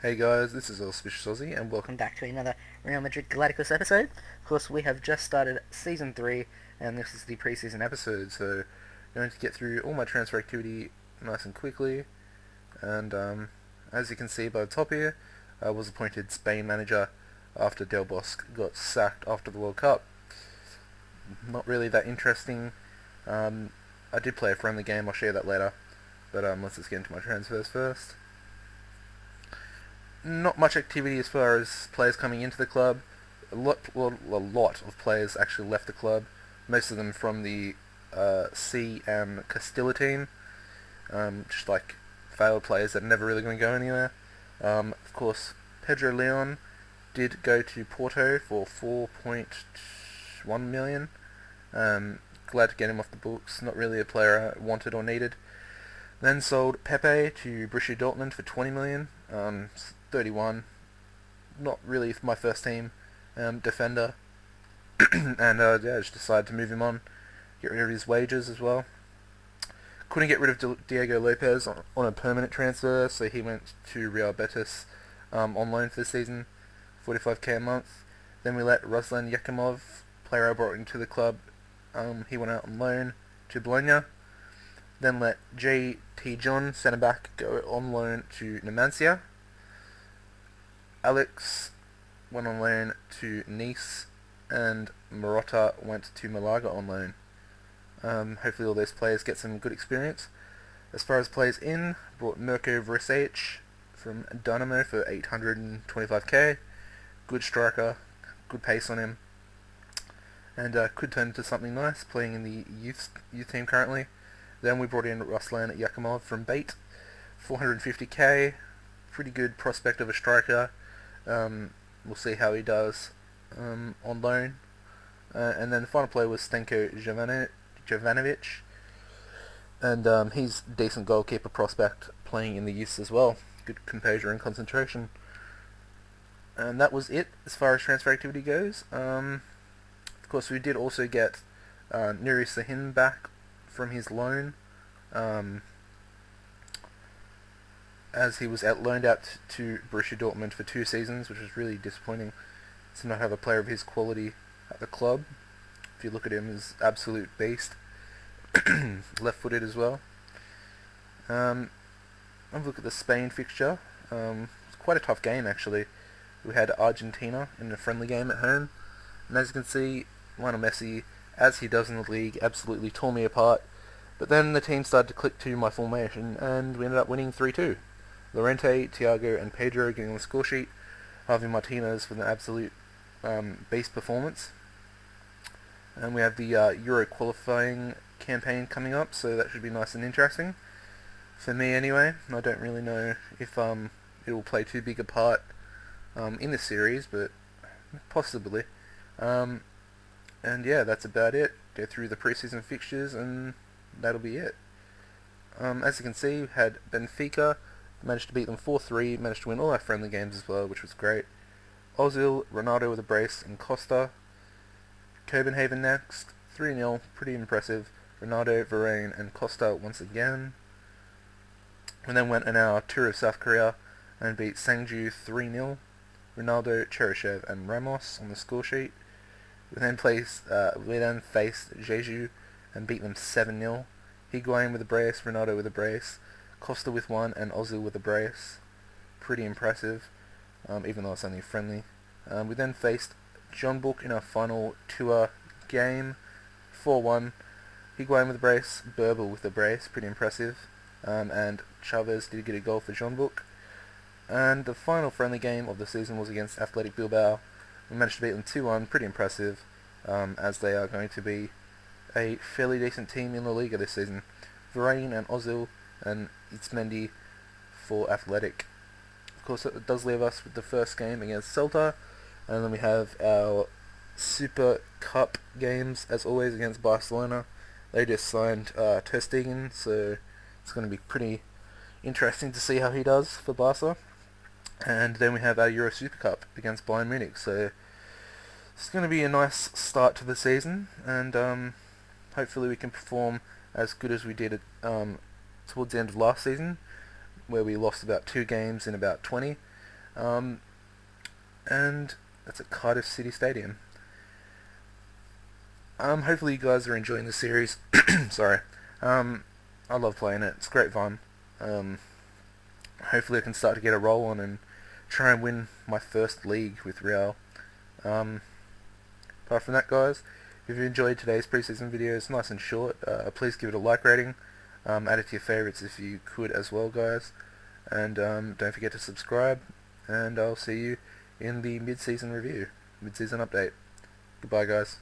Hey guys, this is AuspiciousSausie and welcome back to another Real Madrid Galácticos episode. Of course, we have just started Season 3 and this is the pre-season episode, so I'm going to get through all my transfer activity nice and quickly. And as you can see by the top here, I was appointed Spain manager after Del Bosque got sacked after the World Cup. Not really that interesting. I did play a friendly game, I'll share that later, but let's just get into my transfers first. Not much activity as far as players coming into the club. A lot of players actually left the club. Most of them from the C and Castilla team. Just like failed players that are never really going to go anywhere. Of course, Pedro Leon did go to Porto for 4.1 million. Glad to get him off the books. Not really a player I wanted or needed. Then sold Pepe to Borussia Dortmund for 20 million. 31. Not really my first team defender. And I just decided to move him on. Get rid of his wages as well. Couldn't get rid of Diego Lopez on a permanent transfer, so he went to Real Betis on loan for the season. 45k a month. Then we let Ruslan Yakimov, player I brought into the club, he went out on loan to Bologna. Then let J.T. John, centre back, go on loan to Numancia. Alex went on loan to Nice, and Marotta went to Malaga on loan. Hopefully all those players get some good experience. As far as players in, brought Mirko Vrsic from Dynamo for 825k. Good striker, good pace on him, and could turn into something nice playing in the youth team currently. Then we brought in Ruslan Yakimov from Bait, 450k. Pretty good prospect of a striker. We'll see how he does on loan. And then the final player was Stenko Jovanovic, and he's a decent goalkeeper prospect playing in the youths as well. Good composure and concentration. And that was it as far as transfer activity goes. Of course, we did also get Nuri Sahin back from his loan, as he was loaned out to Borussia Dortmund for 2 seasons, which was really disappointing to not have a player of his quality at the club. If you look at him, he's absolute beast. Left-footed as well. Have a look at the Spain fixture. It's quite a tough game actually. We had Argentina in a friendly game at home, and as you can see, Lionel Messi, as he does in the league, absolutely tore me apart. But then the team started to click to my formation, and we ended up winning 3-2. Llorente, Thiago, and Pedro getting on the score sheet. Javi Martinez with an absolute beast performance. And we have the Euro qualifying campaign coming up, so that should be nice and interesting. For me anyway. I don't really know if it will play too big a part in the series, but possibly. And yeah, that's about it. Go through the preseason fixtures and that'll be it. As you can see, we had Benfica, managed to beat them 4-3, managed to win all our friendly games as well, which was great. Ozil, Ronaldo with a brace, and Costa. Copenhagen next, 3-0, pretty impressive. Ronaldo, Varane, and Costa once again. We then went on our tour of South Korea and beat Sangju 3-0. Ronaldo, Cheryshev, and Ramos on the score sheet. We then faced Jeju and beat them 7-0. Higuain with a brace, Ronaldo with a brace, Costa with one, and Ozil with a brace. Pretty impressive, even though it's only friendly. We then faced John Book in our final tour game, 4-1. Higuain with a brace, Burble with a brace, pretty impressive. And Chavez did get a goal for John Book. And the final friendly game of the season was against Athletic Bilbao. We managed to beat them 2-1, pretty impressive, as they are going to be a fairly decent team in La Liga this season. Varane and Ozil and Itzmendi for Athletic. Of course, it does leave us with the first game against Celta, and then we have our Super Cup games, as always, against Barcelona. They just signed Ter Stegen, so it's going to be pretty interesting to see how he does for Barca. And then we have our Euro Super Cup against Bayern Munich, so it's going to be a nice start to the season, and hopefully we can perform as good as we did towards the end of last season, where we lost about 2 games in about 20. And that's at Cardiff City Stadium. Hopefully you guys are enjoying the series. Sorry. I love playing it. It's great fun. Hopefully I can start to get a roll on and try and win my first league with Real. Apart from that, guys, if you enjoyed today's preseason video, it's nice and short. Please give it a like rating. Add it to your favorites if you could as well, guys. And don't forget to subscribe. And I'll see you in the mid-season review, mid-season update. Goodbye, guys.